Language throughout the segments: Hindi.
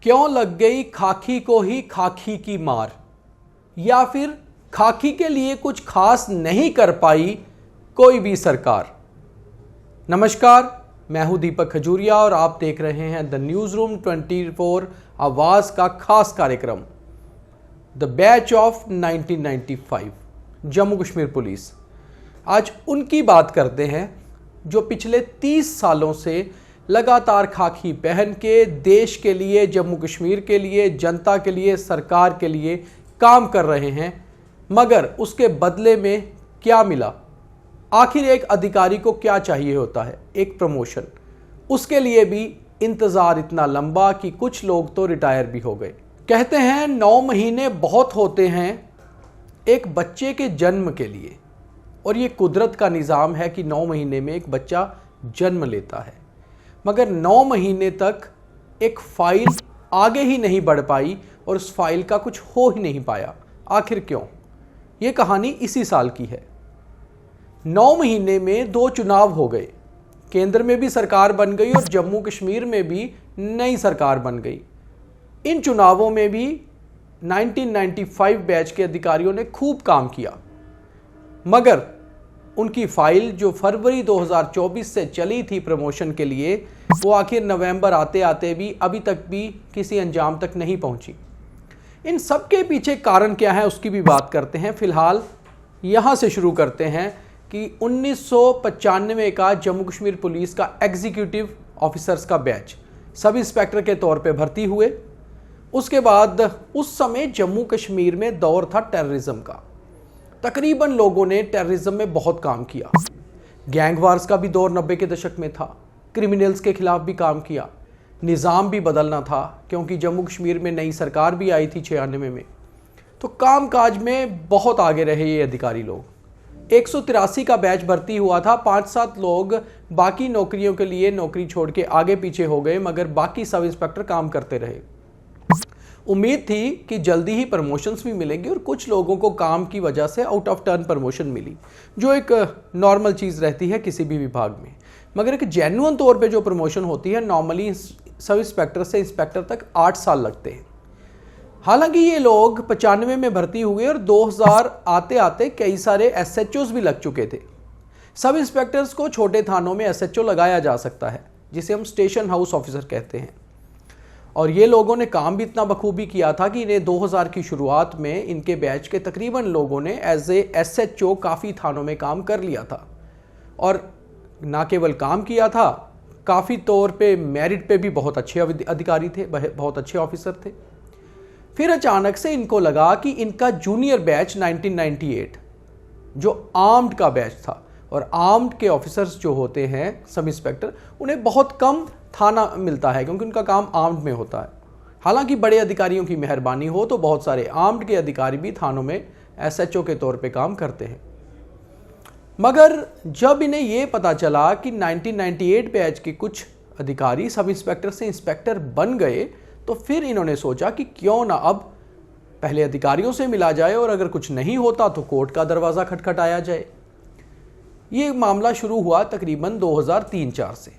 क्यों लग गई खाकी को ही खाकी की मार, या फिर खाकी के लिए कुछ खास नहीं कर पाई कोई भी सरकार। नमस्कार, मैं हूं दीपक खजूरिया और आप देख रहे हैं द न्यूज़ रूम 24 आवाज़ का खास कार्यक्रम the batch of 1995 Jammu Kashmir police. आज उनकी बात करते हैं जो पिछले 30 सालों से लगातार खाकी पहन के देश के लिए, जम्मू कश्मीर के लिए, जनता के लिए, सरकार के लिए काम कर रहे हैं, मगर उसके बदले में क्या मिला। आखिर एक अधिकारी को क्या चाहिए होता है? एक प्रमोशन। उसके लिए भी इंतज़ार इतना लंबा कि कुछ लोग तो रिटायर भी हो गए। कहते हैं 9 महीने बहुत होते हैं एक बच्चे के जन्म के लिए, और ये कुदरत का निज़ाम है कि 9 महीने में एक बच्चा जन्म लेता है, मगर 9 महीने तक एक फाइल आगे ही नहीं बढ़ पाई और उस फाइल का कुछ हो ही नहीं पाया। आखिर क्यों? ये कहानी इसी साल की है। 9 महीने में 2 चुनाव हो गए, केंद्र में भी सरकार बन गई और जम्मू कश्मीर में भी नई सरकार बन गई। इन चुनावों में भी 1995 बैच के अधिकारियों ने खूब काम किया, मगर उनकी फाइल जो फरवरी 2024 से चली थी प्रमोशन के लिए, वो आखिर नवंबर आते आते भी अभी तक भी किसी अंजाम तक नहीं पहुंची। इन सब के पीछे कारण क्या है उसकी भी बात करते हैं। फिलहाल यहाँ से शुरू करते हैं कि 1995 का जम्मू कश्मीर पुलिस का एग्जीक्यूटिव ऑफिसर्स का बैच सब इंस्पेक्टर के तौर पे भर्ती हुए। उसके बाद उस समय जम्मू कश्मीर में दौर था टेररिज्म का। तकरीबन लोगों ने टेररिज्म में बहुत काम किया। गैंग वार्स का भी दौर 90 के दशक में था। क्रिमिनल्स के खिलाफ भी काम किया। निज़ाम भी बदलना था क्योंकि जम्मू कश्मीर में नई सरकार भी आई थी 96 में। तो कामकाज में बहुत आगे रहे ये अधिकारी लोग। 183 का बैच भर्ती हुआ था। 5-7 लोग बाकी नौकरियों के लिए नौकरी छोड़ के आगे पीछे हो गए, मगर बाकी सब इंस्पेक्टर काम करते रहे। उम्मीद थी कि जल्दी ही प्रमोशंस भी मिलेंगी और कुछ लोगों को काम की वजह से आउट ऑफ टर्न प्रमोशन मिली, जो एक नॉर्मल चीज़ रहती है किसी भी विभाग में। मगर एक जेन्युइन तौर पे जो प्रमोशन होती है, नॉर्मली सब इंस्पेक्टर से इंस्पेक्टर तक 8 साल लगते हैं। हालांकि ये लोग 95 में भर्ती हुए और 2000 आते आते कई सारे SHOs भी लग चुके थे। सब इंस्पेक्टर्स को छोटे थानों में SHO लगाया जा सकता है, जिसे हम स्टेशन हाउस ऑफिसर कहते हैं। और ये लोगों ने काम भी इतना बखूबी किया था कि इन्हें 2000 की शुरुआत में इनके बैच के तकरीबन लोगों ने एज ए SHO काफ़ी थानों में काम कर लिया था। और ना केवल काम किया था, काफ़ी तौर पे मेरिट पे भी बहुत अच्छे अधिकारी थे, बहुत अच्छे ऑफिसर थे। फिर अचानक से इनको लगा कि इनका जूनियर बैच 1998 जो आर्म्ड का बैच था, और आर्म्ड के ऑफिसर्स जो होते हैं सब इंस्पेक्टर, उन्हें बहुत कम थाना मिलता है क्योंकि उनका काम आर्म्ड में होता है। हालांकि बड़े अधिकारियों की मेहरबानी हो तो बहुत सारे आर्म्ड के अधिकारी भी थानों में SHO के तौर पे काम करते हैं। मगर जब इन्हें ये पता चला कि 1998 बैच के कुछ अधिकारी सब इंस्पेक्टर से इंस्पेक्टर बन गए, तो फिर इन्होंने सोचा कि क्यों ना अब पहले अधिकारियों से मिला जाए और अगर कुछ नहीं होता तो कोर्ट का दरवाज़ा खटखटाया जाए। ये मामला शुरू हुआ तकरीबन 2003-04 से।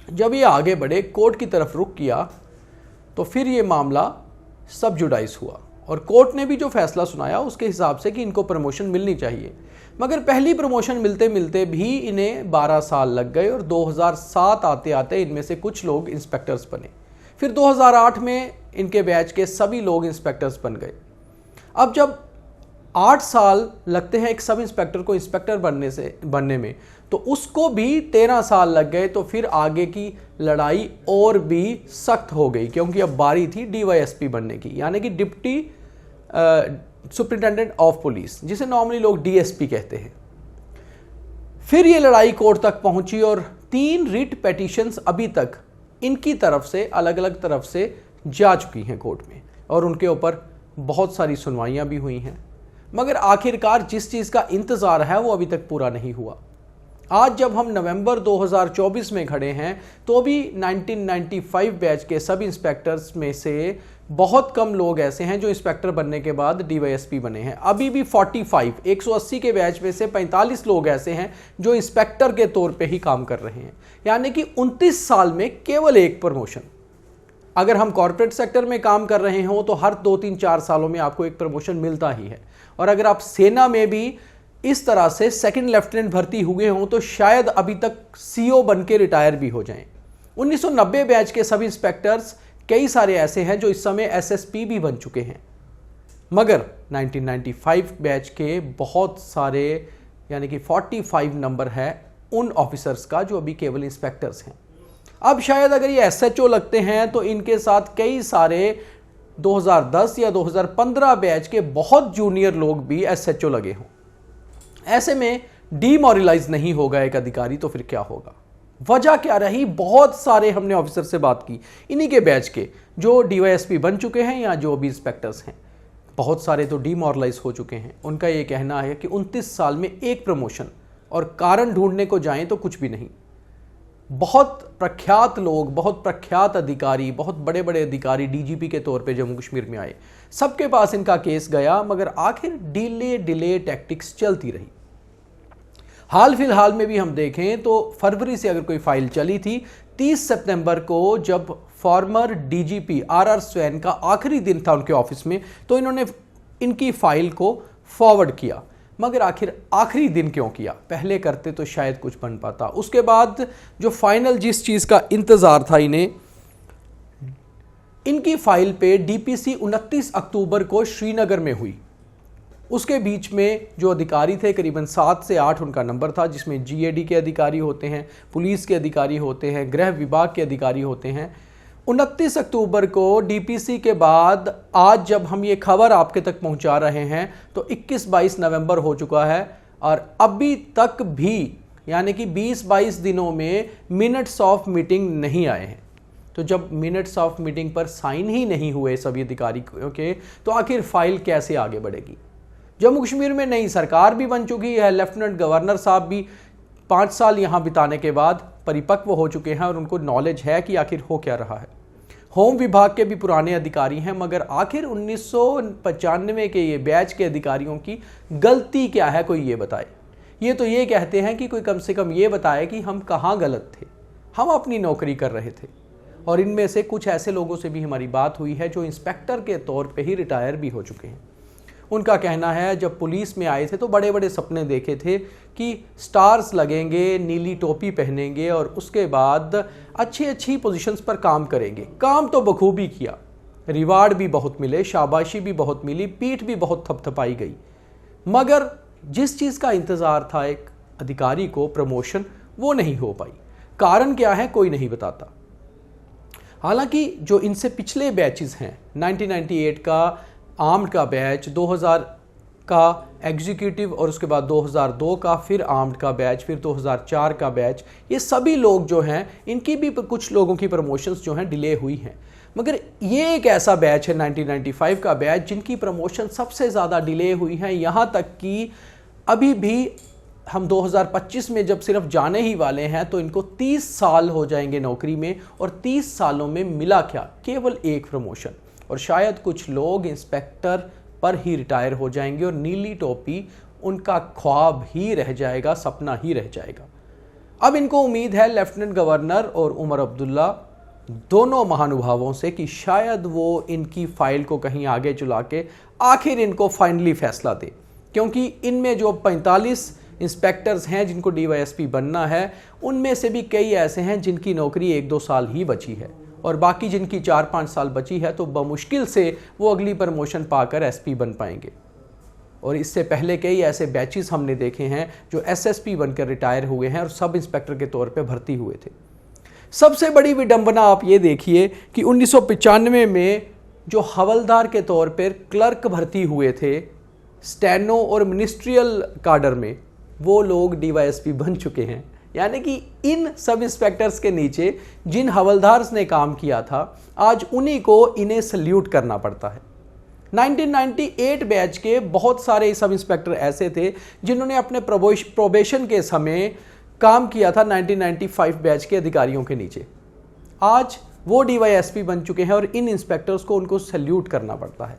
जब ये आगे बढ़े, कोर्ट की तरफ रुख किया, तो फिर ये मामला सब जुडाइज हुआ और कोर्ट ने भी जो फैसला सुनाया उसके हिसाब से कि इनको प्रमोशन मिलनी चाहिए। मगर पहली प्रमोशन मिलते मिलते भी इन्हें 12 साल लग गए और 2007 आते आते इनमें से कुछ लोग इंस्पेक्टर्स बने। फिर 2008 में इनके बैच के सभी लोग इंस्पेक्टर्स बन गए। अब जब 8 साल लगते हैं एक सब इंस्पेक्टर को इंस्पेक्टर बनने में, तो उसको भी 13 साल लग गए। तो फिर आगे की लड़ाई और भी सख्त हो गई क्योंकि अब बारी थी DYSP बनने की, यानी कि डिप्टी सुपरिटेंडेंट ऑफ पुलिस, जिसे नॉर्मली लोग DSP कहते हैं। फिर ये लड़ाई कोर्ट तक पहुंची और 3 रिट पेटिशंस अभी तक इनकी तरफ से अलग अलग तरफ से जा चुकी हैं कोर्ट में, और उनके ऊपर बहुत सारी सुनवाइयां भी हुई हैं। मगर आखिरकार जिस चीज़ का इंतज़ार है वो अभी तक पूरा नहीं हुआ। आज जब हम नवंबर 2024 में खड़े हैं, तो भी 1995 बैच के सब इंस्पेक्टर्स में से बहुत कम लोग ऐसे हैं जो इंस्पेक्टर बनने के बाद DYSP बने हैं। अभी भी 180 के बैच में से 45 लोग ऐसे हैं जो इंस्पेक्टर के तौर पे ही काम कर रहे हैं, यानी कि 29 साल में केवल एक प्रमोशन। अगर हम कॉर्पोरेट सेक्टर में काम कर रहे हो तो हर 2-3-4 सालों में आपको एक प्रमोशन मिलता ही है। और अगर आप सेना में भी इस तरह से सेकंड लेफ्टिनेंट भर्ती हुए हों तो शायद अभी तक सीओ बन के रिटायर भी हो जाएं। 1990 बैच के सब इंस्पेक्टर्स कई सारे ऐसे हैं जो इस समय एसएसपी भी बन चुके हैं, मगर 1995 बैच के बहुत सारे यानी कि 45 नंबर है उन ऑफिसर्स का जो अभी केवल इंस्पेक्टर्स हैं। अब शायद अगर ये एसएचओ लगते हैं तो इनके साथ कई सारे 2010 या 2015 बैच के बहुत जूनियर लोग भी एसएचओ लगे हों। ऐसे में डीमोरलाइज नहीं होगा एक अधिकारी तो फिर क्या होगा? वजह क्या रही? बहुत सारे हमने ऑफिसर से बात की इन्हीं के बैच के जो डीवाईएसपी बन चुके हैं या जो भी इंस्पेक्टर्स हैं, बहुत सारे तो डीमोरलाइज हो चुके हैं। उनका ये कहना है कि 29 साल में एक प्रमोशन, और कारण ढूंढने को जाएं तो कुछ भी नहीं। बहुत प्रख्यात लोग, बहुत प्रख्यात अधिकारी, बहुत बड़े बड़े अधिकारी डीजीपी के तौर पे जम्मू कश्मीर में आए, सबके पास इनका केस गया, मगर आखिर डिले टैक्टिक्स चलती रही। हाल फिलहाल में भी हम देखें तो फरवरी से अगर कोई फाइल चली थी, 30 सितंबर को जब फॉर्मर डीजीपी आरआर स्वैन का आखिरी दिन था उनके ऑफिस में, तो इन्होंने इनकी फाइल को फॉरवर्ड किया। मगर आखिर आखिरी दिन क्यों किया? पहले करते तो शायद कुछ बन पाता। उसके बाद जो फाइनल जिस चीज़ का इंतज़ार था इन्हें, इनकी फाइल पे डीपीसी 29 अक्टूबर को श्रीनगर में हुई। उसके बीच में जो अधिकारी थे करीबन 7 से 8 उनका नंबर था, जिसमें जीएडी के अधिकारी होते हैं, पुलिस के अधिकारी होते हैं, गृह विभाग के अधिकारी होते हैं। 29 अक्टूबर को डीपीसी के बाद आज जब हम ये खबर आपके तक पहुंचा रहे हैं तो 21-22 नवंबर हो चुका है और अभी तक भी यानी कि 20-22 दिनों में मिनट्स ऑफ मीटिंग नहीं आए हैं। तो जब मिनट्स ऑफ मीटिंग पर साइन ही नहीं हुए सभी अधिकारियों के, तो आखिर फाइल कैसे आगे बढ़ेगी? जम्मू कश्मीर में नई सरकार भी बन चुकी है, लेफ्टिनेंट गवर्नर साहब भी 5 साल यहाँ बिताने के बाद परिपक्व हो चुके हैं और उनको नॉलेज है कि आखिर हो क्या रहा है। होम विभाग के भी पुराने अधिकारी हैं, मगर आखिर 1995 के ये बैच के अधिकारियों की गलती क्या है, कोई ये बताए। ये तो ये कहते हैं कि कोई कम से कम ये बताए कि हम कहाँ गलत थे, हम अपनी नौकरी कर रहे थे। और इनमें से कुछ ऐसे लोगों से भी हमारी बात हुई है जो इंस्पेक्टर के तौर पे ही रिटायर भी हो चुके हैं। उनका कहना है जब पुलिस में आए थे तो बड़े बड़े सपने देखे थे कि स्टार्स लगेंगे, नीली टोपी पहनेंगे और उसके बाद अच्छी पोजीशंस पर काम करेंगे। काम तो बखूबी किया, रिवार्ड भी बहुत मिले, शाबाशी भी बहुत मिली, पीठ भी बहुत थपथपाई गई, मगर जिस चीज़ का इंतज़ार था एक अधिकारी को, प्रमोशन, वो नहीं हो पाई। कारण क्या है कोई नहीं बताता। हालांकि जो इनसे पिछले बैचेस हैं, 1998 का आर्म्ड का बैच, 2000 का एग्जीक्यूटिव और उसके बाद 2002 का फिर आर्म्ड का बैच, फिर 2004 का बैच, ये सभी लोग जो हैं इनकी भी कुछ लोगों की प्रमोशंस जो हैं डिले हुई हैं। मगर ये एक ऐसा बैच है 1995 का बैच जिनकी प्रमोशन सबसे ज़्यादा डिले हुई है। यहाँ तक कि अभी भी हम 2025 में जब सिर्फ जाने ही वाले हैं तो इनको 30 साल हो जाएंगे नौकरी में, और 30 सालों में मिला क्या? केवल एक प्रमोशन। और शायद कुछ लोग इंस्पेक्टर पर ही रिटायर हो जाएंगे और नीली टोपी उनका ख्वाब ही रह जाएगा, सपना ही रह जाएगा। अब इनको उम्मीद है लेफ्टिनेंट गवर्नर और उमर अब्दुल्ला दोनों महानुभावों से कि शायद वो इनकी फाइल को कहीं आगे चला के आखिर इनको फाइनली फैसला दे, क्योंकि इनमें जो 45 इंस्पेक्टर्स हैं जिनको डीवाईएसपी बनना है, उनमें से भी कई ऐसे हैं जिनकी नौकरी 1-2 साल ही बची है और बाकी जिनकी 4-5 साल बची है, तो बमुश्किल से वो अगली प्रमोशन पाकर एसपी बन पाएंगे। और इससे पहले कई ऐसे बैचेस हमने देखे हैं जो एसएसपी बनकर रिटायर हुए हैं और सब इंस्पेक्टर के तौर पे भर्ती हुए थे। सबसे बड़ी विडंबना आप ये देखिए कि 1995 में जो हवलदार के तौर पर क्लर्क भर्ती हुए थे स्टेनो और मिनिस्ट्रियल काडर में, वो लोग डीवाईएसपी बन चुके हैं। यानी कि इन सब इंस्पेक्टर्स के नीचे जिन हवलदार्स ने काम किया था, आज उन्हीं को इन्हें सल्यूट करना पड़ता है। 1998 बैच के बहुत सारे सब इंस्पेक्टर ऐसे थे जिन्होंने अपने प्रोबेशन के समय काम किया था 1995 बैच के अधिकारियों के नीचे। आज वो डीवाईएसपी बन चुके हैं और इन इंस्पेक्टर्स को उनको सल्यूट करना पड़ता है।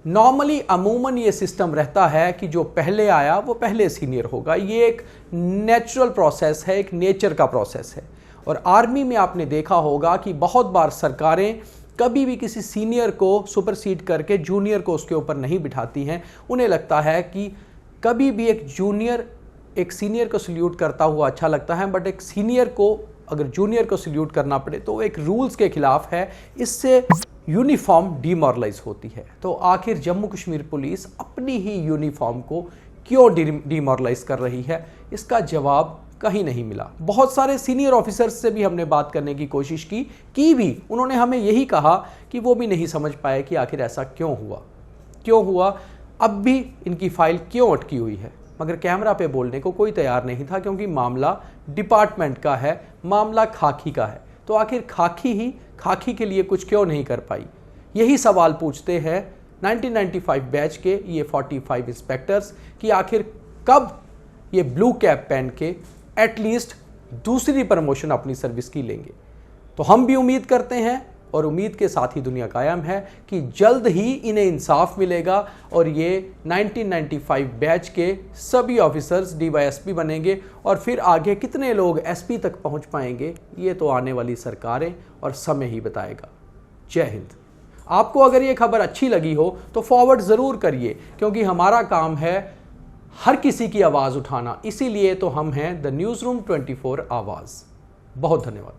नॉर्मली अमूमन ये सिस्टम रहता है कि जो पहले आया वो पहले सीनियर होगा। ये एक नेचुरल प्रोसेस है, एक नेचर का प्रोसेस है। और आर्मी में आपने देखा होगा कि बहुत बार सरकारें कभी भी किसी सीनियर को सुपरसीड करके जूनियर को उसके ऊपर नहीं बिठाती हैं। उन्हें लगता है कि कभी भी एक जूनियर एक सीनियर को सल्यूट करता हुआ अच्छा लगता है, बट एक सीनियर को अगर जूनियर को सल्यूट करना पड़े तो एक रूल्स के खिलाफ है, इससे यूनिफॉर्म डिमोरलाइज होती है। तो आखिर जम्मू कश्मीर पुलिस अपनी ही यूनिफॉर्म को क्यों डिमोरलाइज कर रही है, इसका जवाब कहीं नहीं मिला। बहुत सारे सीनियर ऑफिसर्स से भी हमने बात करने की कोशिश की भी उन्होंने हमें यही कहा कि वो भी नहीं समझ पाए कि आखिर ऐसा क्यों हुआ, अब भी इनकी फाइल क्यों अटकी हुई है। मगर कैमरा पे बोलने को कोई तैयार नहीं था, क्योंकि मामला डिपार्टमेंट का है, मामला खाकी का है। तो आखिर खाकी के लिए कुछ क्यों नहीं कर पाई, यही सवाल पूछते हैं 1995 बैच के ये 45 इंस्पेक्टर्स कि आखिर कब ये ब्लू कैप पहन के एटलीस्ट दूसरी प्रमोशन अपनी सर्विस की लेंगे। तो हम भी उम्मीद करते हैं और उम्मीद के साथ ही दुनिया कायम है कि जल्द ही इन्हें इंसाफ मिलेगा और ये 1995 बैच के सभी ऑफिसर्स डीवाईएसपी बनेंगे और फिर आगे कितने लोग एसपी तक पहुंच पाएंगे, ये तो आने वाली सरकारें और समय ही बताएगा। जय हिंद। आपको अगर ये खबर अच्छी लगी हो तो फॉरवर्ड ज़रूर करिए, क्योंकि हमारा काम है हर किसी की आवाज़ उठाना, इसीलिए तो हम हैं द न्यूज़ रूम 24 आवाज़। बहुत धन्यवाद।